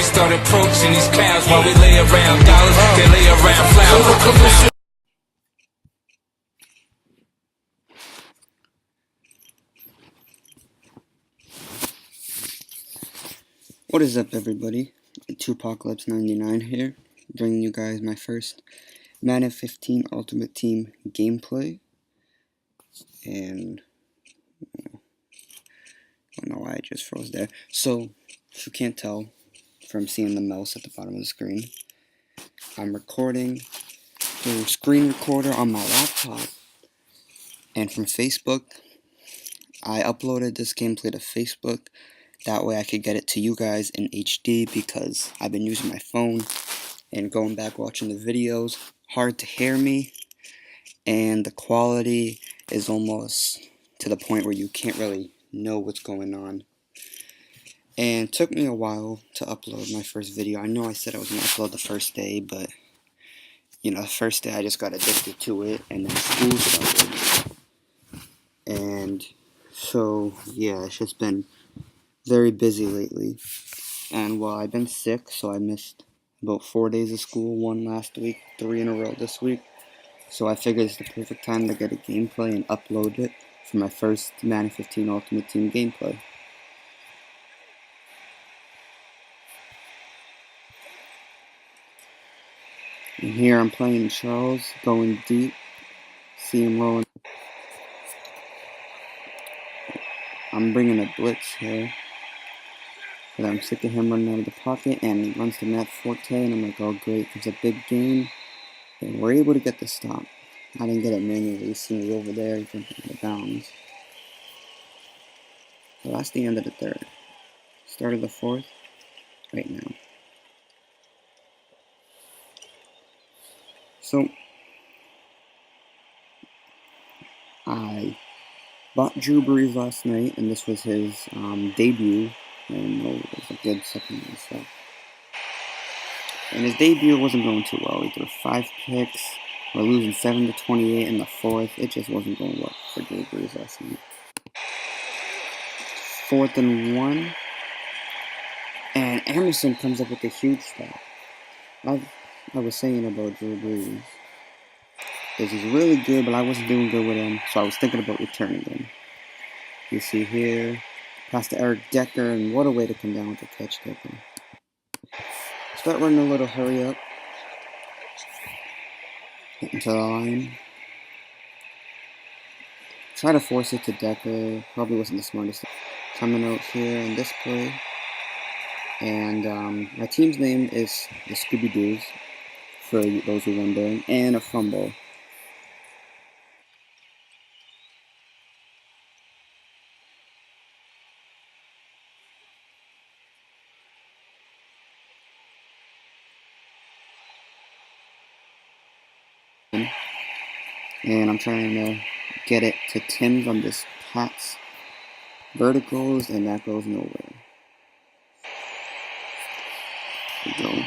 start approaching these clowns while we lay around dollars, they lay around flowers. What is up, everybody? Tupacalypse 99 here, bringing you guys my first Madden 15 Ultimate Team gameplay. And I don't know why I just froze there. So, if you can't tell from seeing the mouse at the bottom of the screen, I'm recording through screen recorder on my laptop. And from Facebook, I uploaded this gameplay to Facebook. That way I could get it to you guys in HD, because I've been using my phone and going back watching the videos. Hard to hear me, and the quality is almost to the point where you can't really know what's going on. And it took me a while to upload my first video. I know I said I was going to upload the first day, but you know, the first day I just got addicted to it, and then school started. And so yeah, it's just been very busy lately. And well, I've been sick, so I missed about 4 days of school, 1 last week, 3 in a row this week. So I figured it's the perfect time to get a gameplay and upload it for my first Madden 15 Ultimate Team gameplay. And here I'm playing Charles, going deep, see him rolling. I'm bringing a blitz here, but I'm sick of him running out of the pocket, and he runs to Matt Forte, and I'm like, oh great, it's a big gain, and we're able to get the stop. I didn't get it manually, you see me over there, jumping out of bounds. So that's the end of the third. Start of the fourth, right now. So, I bought Drew Brees last night, and this was his debut, and it was a good second and stuff. And his debut wasn't going too well. He threw 5 picks. We're losing 7-28 in the fourth. It just wasn't going well for Drew Brees last night. 4th and 1, and Emerson comes up with a huge stop. I was saying about Drew Brees is he's really good, but I wasn't doing good with him, so I was thinking about returning him. You see here, pass to Eric Decker, and what a way to come down with the catch, Decker. Start running a little hurry up. Get into the line. Try to force it to Decker. Probably wasn't the smartest. Coming out here in this play. And my team's name is the Scooby-Doos, for those who wondering, and a fumble. And I'm trying to get it to Tim from this Pat's verticals, and that goes nowhere. There we go.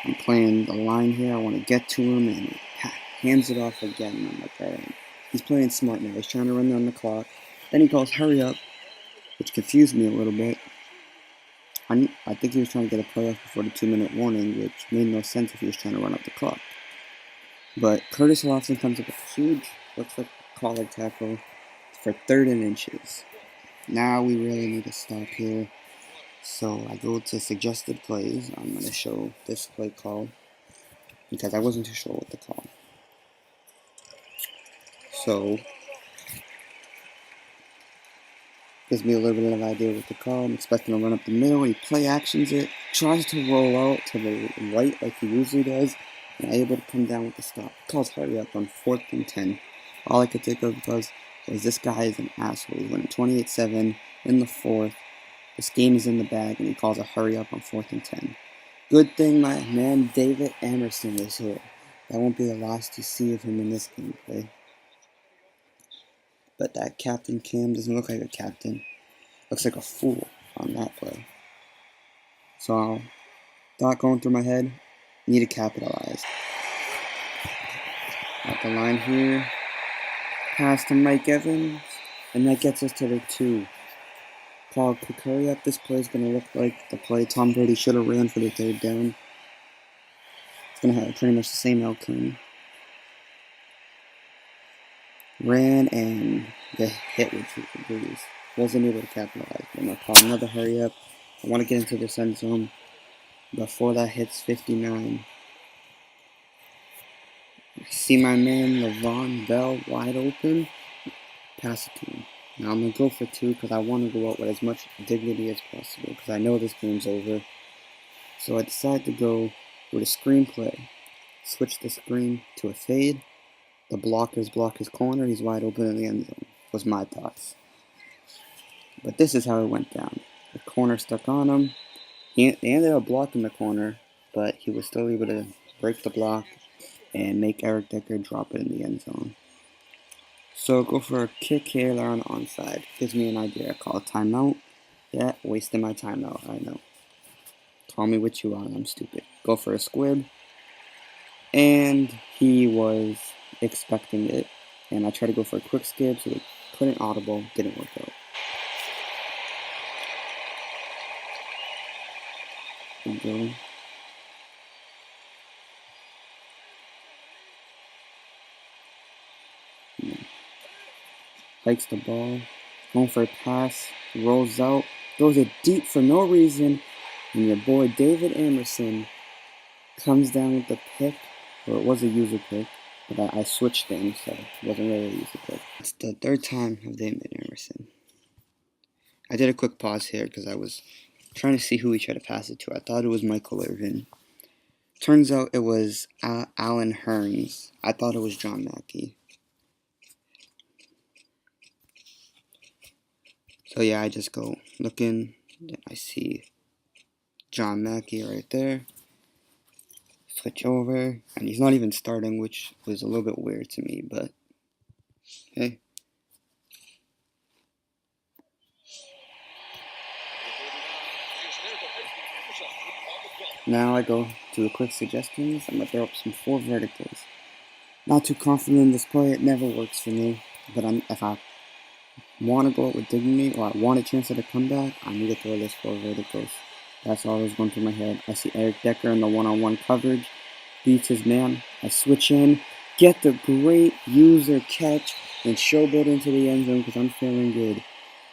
I'm playing the line here. I want to get to him, and he hands it off again. And I'm like, alright. He's playing smart now. He's trying to run down the clock. Then he calls hurry up, which confused me a little bit. I think he was trying to get a play off before the 2-minute warning, which made no sense if he was trying to run up the clock. But Curtis Lawson comes up with a huge, looks like a collar tackle for 3rd and inches. Now we really need to stop here. So I go to suggested plays. I'm going to show this play call, because I wasn't too sure what to call. So, gives me a little bit of an idea what to call. I'm expecting to run up the middle. He play actions it, tries to roll out to the right like he usually does, and able to come down with the stop. Calls hurry up on 4th and 10. All I could think of was this guy is an asshole. He's winning 28-7 in the 4th. This game is in the bag, and he calls a hurry up on 4th and 10. Good thing my man David Emerson is here. That won't be the last you see of him in this gameplay. But that Captain Cam doesn't look like a captain. Looks like a fool on that play. So, thought going through my head, need to capitalize. At the line here, pass to Mike Evans, and that gets us to the 2. Call quick hurry up. This play is going to look like the play Tom Brady should have ran for the 3rd down. It's going to have pretty much the same outcome. Ran and get hit with Breeze. Wasn't able to capitalize. I'm going to call another hurry up. I want to get into this end zone before that hits 59. I see my man Le'Veon Bell wide open. Pass it to him. Now I'm going to go for 2 because I want to go out with as much dignity as possible because I know this game's over. So I decide to go with a screen play. Switch the screen to a fade. The blockers block his corner. He's wide open in the end zone. Was my thoughts. But this is how it went down. The corner stuck on him. He ended up blocking the corner, but he was still able to break the block and make Eric Decker drop it in the end zone. So go for a kick here on the onside. Gives me an idea. Call a timeout. Yeah, wasting my timeout, I know. Call me what you want, I'm stupid. Go for a squib. And he was expecting it. And I tried to go for a quick skip, so we couldn't audible. Didn't work out. Good going. Hikes the ball, going for a pass, rolls out, throws it deep for no reason, and your boy David Emerson comes down with the pick, or it was a user pick, but I switched things, so it wasn't really a user pick. It's the 3rd time of David Emerson. I did a quick pause here because I was trying to see who he tried to pass it to. I thought it was Michael Irvin. Turns out it was Alan Hearns. I thought it was John Mackey. So yeah, I just go looking, then I see John Mackey right there. Switch over, and he's not even starting, which was a little bit weird to me, but hey. Now I go to the quick suggestions. I'm going to throw up some 4 verticals. Not too confident in this play, it never works for me, but if I want to go out with dignity, or I want a chance at a comeback, I need to throw this 4 verticals. That's always going through my head. I see Eric Decker in the one-on-one coverage, beats his man. I switch in, get the great user catch, and showboat into the end zone because I'm feeling good.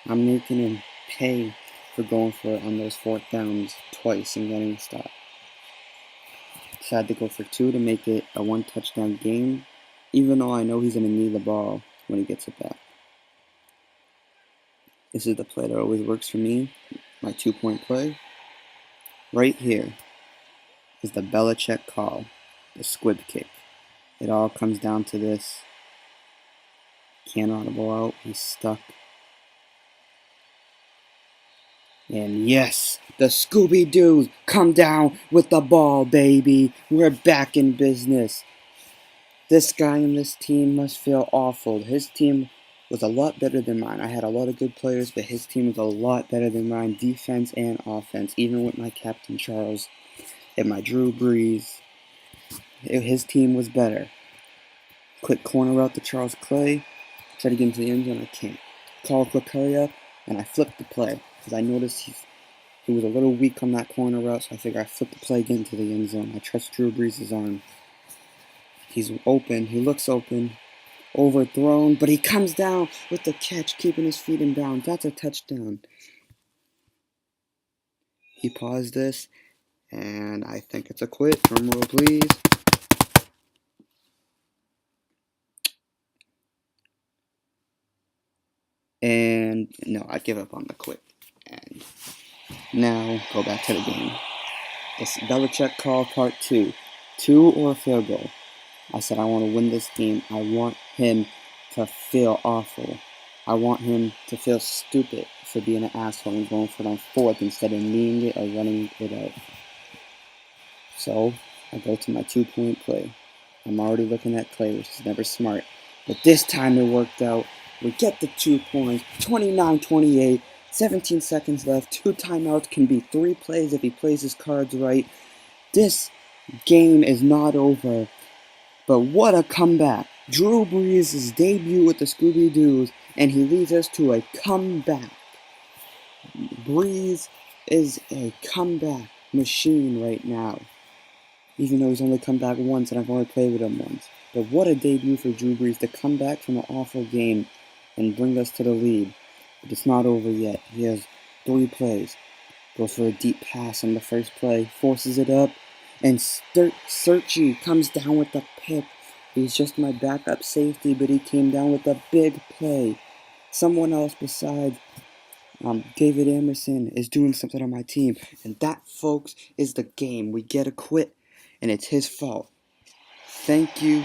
I'm making him pay for going for it on those 4th downs twice and getting a stop. Decided to go for 2 to make it a 1-touchdown game, even though I know he's going to need the ball when he gets it back. This is the play that always works for me, my 2-point play. Right here is the Belichick call, the squib kick. It all comes down to this. Can't audible out, he's stuck. And yes, the Scooby-Doos come down with the ball, baby. We're back in business. This guy and this team must feel awful. His team was a lot better than mine. I had a lot of good players, but his team was a lot better than mine, defense and offense, even with my captain Charles and my Drew Brees. His team was better. Quick corner route to Charles Clay. Try to get into the end zone, I can't. Call a quick hurry up, and I flipped the play because I noticed he was a little weak on that corner route, so I figured I flipped the play again to the end zone. I trust Drew Brees' arm. He's open. He looks open. Overthrown, but he comes down with the catch, keeping his feet in bounds. That's a touchdown. He paused this, and I think it's a quit. Drum roll, please. And no, I give up on the quit. And now go back to the game. This Belichick call part 2. 2 or a field goal. I said I want to win this game. I want him to feel awful. I want him to feel stupid for being an asshole and going for it on 4th instead of kneeing it or running it out. So I go to my 2-point play. I'm already looking at Clay, which is never smart. But this time it worked out. We get the 2 points, 29-28, 17 seconds left. 2 timeouts can be 3 plays if he plays his cards right. This game is not over. But what a comeback. Drew Brees' debut with the Scooby-Doos, and he leads us to a comeback. Breeze is a comeback machine right now. Even though he's only come back once and I've only played with him once. But what a debut for Drew Brees to come back from an awful game and bring us to the lead. But it's not over yet. He has 3 plays. Goes for a deep pass on the first play, forces it up, and Searchy comes down with the pick. He's just my backup safety, but he came down with a big play. Someone else besides David Emerson is doing something on my team, and that, folks, is the game. We get a quit, and it's his fault. Thank you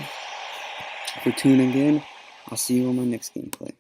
for tuning in. I'll see you on my next gameplay.